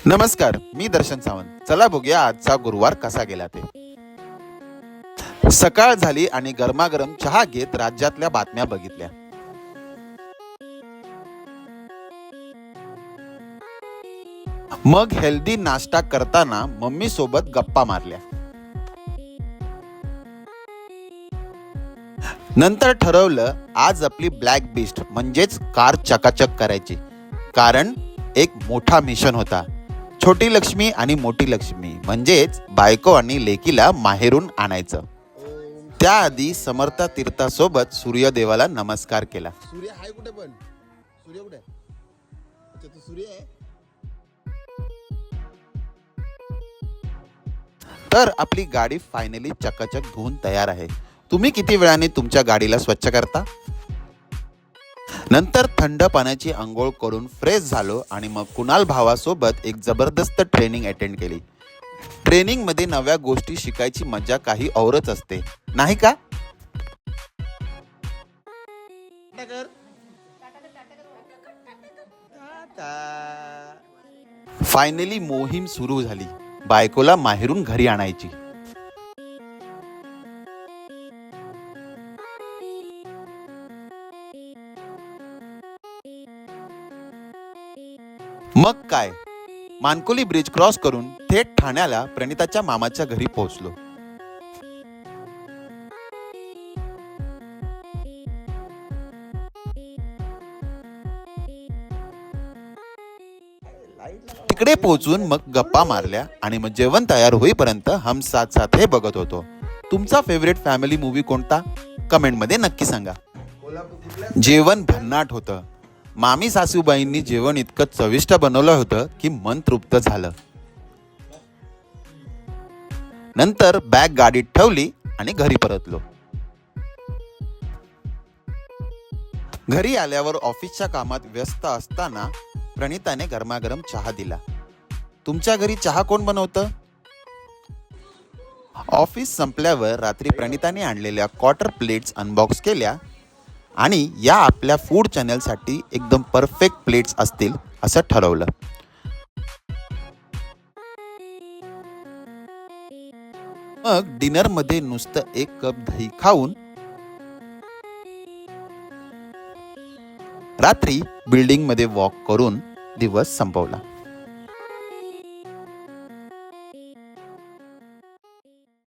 नमस्कार, मी दर्शन सावंत. चला बघूया आजचा गुरुवार कसा गेला ते. सकाळ झाली आणि गरमागरम चहा घेत राज्यातल्या बातम्या बघितल्या. मग हेल्दी नाश्ता करताना मम्मी सोबत गप्पा मारल्या. नंतर ठरवलं आज आपली ब्लॅक बीस्ट म्हणजेच कार चकाचक करायची, कारण एक मोठा मिशन होता. छोटी लक्ष्मी आणि मोठी लक्ष्मी म्हणजेच बायको आणि लेकीला माहेरून आणायचं. त्याआधी समर्था तीर्थासोबत सूर्यदेवाला नमस्कार केला. सूर्य हाय कुठे? पण सूर्य कुठे? अच्छा, तो सूर्य आहे. तर आपली गाडी फायनली चकाचक धुवून तयार आहे. तुम्ही किती वेळाने तुमच्या गाडीला स्वच्छ करता? नंतर थंड पाण्याची आंघोळ करून फ्रेश झालो आणि मग कुणाल भावासोबत एक जबरदस्त ट्रेनिंग अटेंड केली. ट्रेनिंग मध्ये नव्या गोष्टी शिकायची मजा काही औरच असते, नाही का? फायनली मोहीम सुरू झाली. बायकोला माहेरून घरी आणायची. मग काय, मानकोली ब्रिज क्रॉस करून थेट ठाण्याला प्रणिताच्या मामाच्या घरी पोहोचलो. तिकडे पोहोचून मग गप्पा मारल्या आणि मग जेवण तयार होईपर्यंत हम साथ साथ हे बघत होतो. तुमचा फेवरेट फॅमिली मूवी कोणता? कमेंट मध्ये नक्की सांगा. जेवण भन्नाट होतं. मामी सासूबाईंनी जेवण इतकं चविष्ट बनवलं होतं की मन तृप्त झालं. नंतर बॅग गाडीत ठेवली आणि घरी परतलो. घरी आल्यावर ऑफिसच्या कामात व्यस्त असताना प्रणिताने गरमागरम चहा दिला. तुमच्या घरी चहा कोण बनवतं? ऑफिस संपल्यावर रात्री प्रणिताने आणलेल्या क्वार्टर प्लेट्स अनबॉक्स केल्या आणि या आपल्या फूड चॅनलसाठी एकदम परफेक्ट प्लेट्स असतील असं ठरवलं. मग डिनर मध्ये नुसतं एक कप दही खाऊन रात्री बिल्डिंग मध्ये वॉक करून दिवस संपवला.